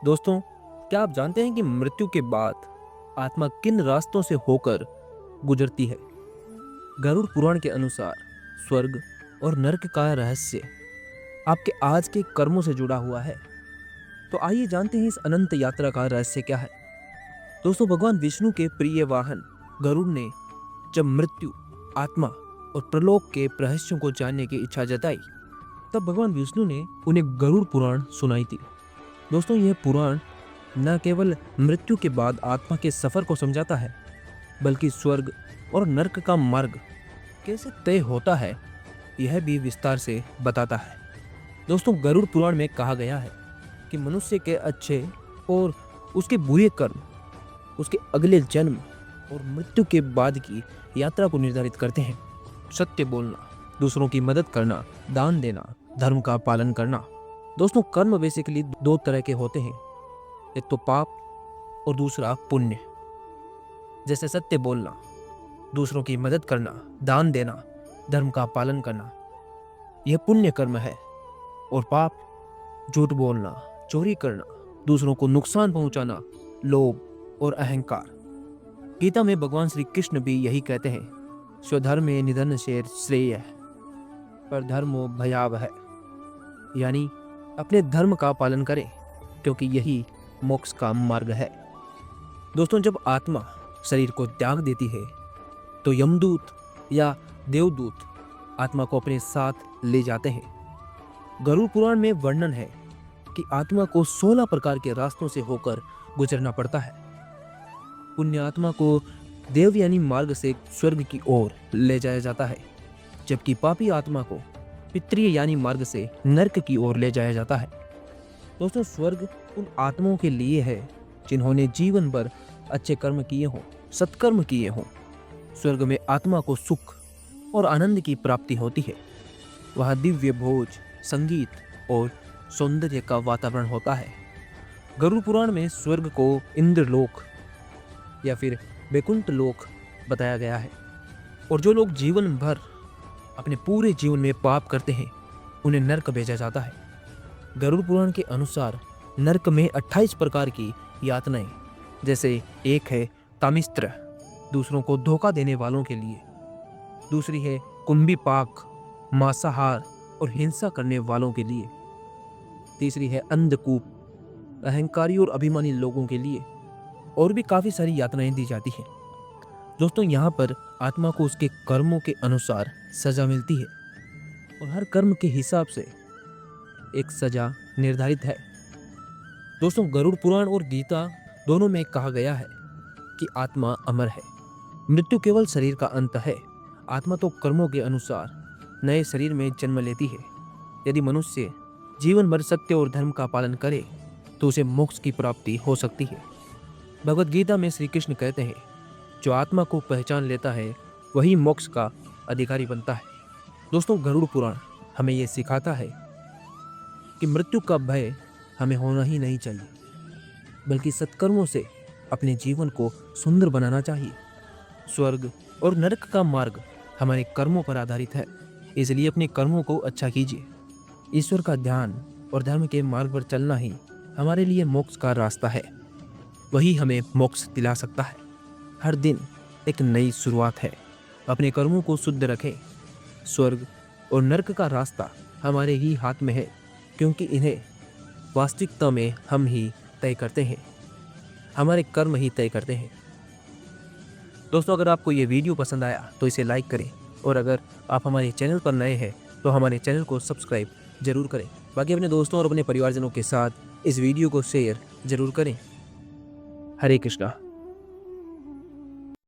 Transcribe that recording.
दोस्तों, क्या आप जानते हैं कि मृत्यु के बाद आत्मा किन रास्तों से होकर गुजरती है? गरुड़ पुराण के अनुसार स्वर्ग और नरक का रहस्य आपके आज के कर्मों से जुड़ा हुआ है। तो आइए जानते हैं इस अनंत यात्रा का रहस्य क्या है। दोस्तों, भगवान विष्णु के प्रिय वाहन गरुड़ ने जब मृत्यु, आत्मा और प्रलोक के रहस्यों को जानने की इच्छा जताई, तब भगवान विष्णु ने उन्हें गरुड़ पुराण सुनाई थी। दोस्तों, यह पुराण न केवल मृत्यु के बाद आत्मा के सफर को समझाता है, बल्कि स्वर्ग और नरक का मार्ग कैसे तय होता है, यह भी विस्तार से बताता है। दोस्तों, गरुड़ पुराण में कहा गया है कि मनुष्य के अच्छे और उसके बुरे कर्म उसके अगले जन्म और मृत्यु के बाद की यात्रा को निर्धारित करते हैं। सत्य बोलना, दूसरों की मदद करना, दान देना, धर्म का पालन करना। दोस्तों, कर्म बेसिकली दो तरह के होते हैं, एक तो पाप और दूसरा पुण्य। जैसे सत्य बोलना, दूसरों की मदद करना, दान देना, धर्म का पालन करना, यह पुण्य कर्म है। और पाप, झूठ बोलना, चोरी करना, दूसरों को नुकसान पहुंचाना, लोभ और अहंकार। गीता में भगवान श्री कृष्ण भी यही कहते हैं, स्वधर्मे निधन शेर श्रेय पर धर्मो भयावह, यानी अपने धर्म का पालन करें क्योंकि यही मोक्ष का मार्ग है। दोस्तों, जब आत्मा शरीर को त्याग देती है तो यमदूत या देवदूत आत्मा को अपने साथ ले जाते हैं। गरुड़ पुराण में वर्णन है कि आत्मा को 16 प्रकार के रास्तों से होकर गुजरना पड़ता है। पुण्य आत्मा को देव यानी मार्ग से स्वर्ग की ओर ले जाया जाता है, जबकि पापी आत्मा को पितृय यानी मार्ग से नरक की ओर ले जाया जाता है। दोस्तों, स्वर्ग उन आत्माओं के लिए है जिन्होंने जीवन भर अच्छे कर्म किए हों, सत्कर्म किए हों। स्वर्ग में आत्मा को सुख और आनंद की प्राप्ति होती है। वहाँ दिव्य भोज, संगीत और सौंदर्य का वातावरण होता है। गरुड़ पुराण में स्वर्ग को इंद्रलोक या फिर वैकुंठ लोक बताया गया है। और जो लोग जीवन भर अपने पूरे जीवन में पाप करते हैं, उन्हें नरक भेजा जाता है। गरुड़ पुराण के अनुसार नरक में 28 प्रकार की यातनाएं, जैसे एक है तामिस्त्र, दूसरों को धोखा देने वालों के लिए। दूसरी है कुंभीपाक, मांसाहार और हिंसा करने वालों के लिए। तीसरी है अंधकूप, अहंकारी और अभिमानी लोगों के लिए। और भी काफ़ी सारी यातनाएं दी जाती हैं। दोस्तों, यहाँ पर आत्मा को उसके कर्मों के अनुसार सजा मिलती है और हर कर्म के हिसाब से एक सजा निर्धारित है। दोस्तों, गरुड़ पुराण और गीता दोनों में कहा गया है कि आत्मा अमर है। मृत्यु केवल शरीर का अंत है। आत्मा तो कर्मों के अनुसार नए शरीर में जन्म लेती है। यदि मनुष्य जीवन भर सत्य और धर्म का पालन करे तो उसे मोक्ष की प्राप्ति हो सकती है। भगवद गीता में श्री कृष्ण कहते हैं, जो आत्मा को पहचान लेता है वही मोक्ष का अधिकारी बनता है। दोस्तों, गरुड़ पुराण हमें ये सिखाता है कि मृत्यु का भय हमें होना ही नहीं चाहिए, बल्कि सत्कर्मों से अपने जीवन को सुंदर बनाना चाहिए। स्वर्ग और नरक का मार्ग हमारे कर्मों पर आधारित है, इसलिए अपने कर्मों को अच्छा कीजिए। ईश्वर का ध्यान और धर्म के मार्ग पर चलना ही हमारे लिए मोक्ष का रास्ता है। वही हमें मोक्ष दिला सकता है। हर दिन एक नई शुरुआत है। अपने कर्मों को शुद्ध रखें। स्वर्ग और नरक का रास्ता हमारे ही हाथ में है, क्योंकि इन्हें वास्तविकता में हम ही तय करते हैं। हमारे कर्म ही तय करते हैं। दोस्तों, अगर आपको ये वीडियो पसंद आया तो इसे लाइक करें, और अगर आप हमारे चैनल पर नए हैं तो हमारे चैनल को सब्सक्राइब जरूर करें। बाकी अपने दोस्तों और अपने परिवारजनों के साथ इस वीडियो को शेयर जरूर करें। हरे कृष्णा।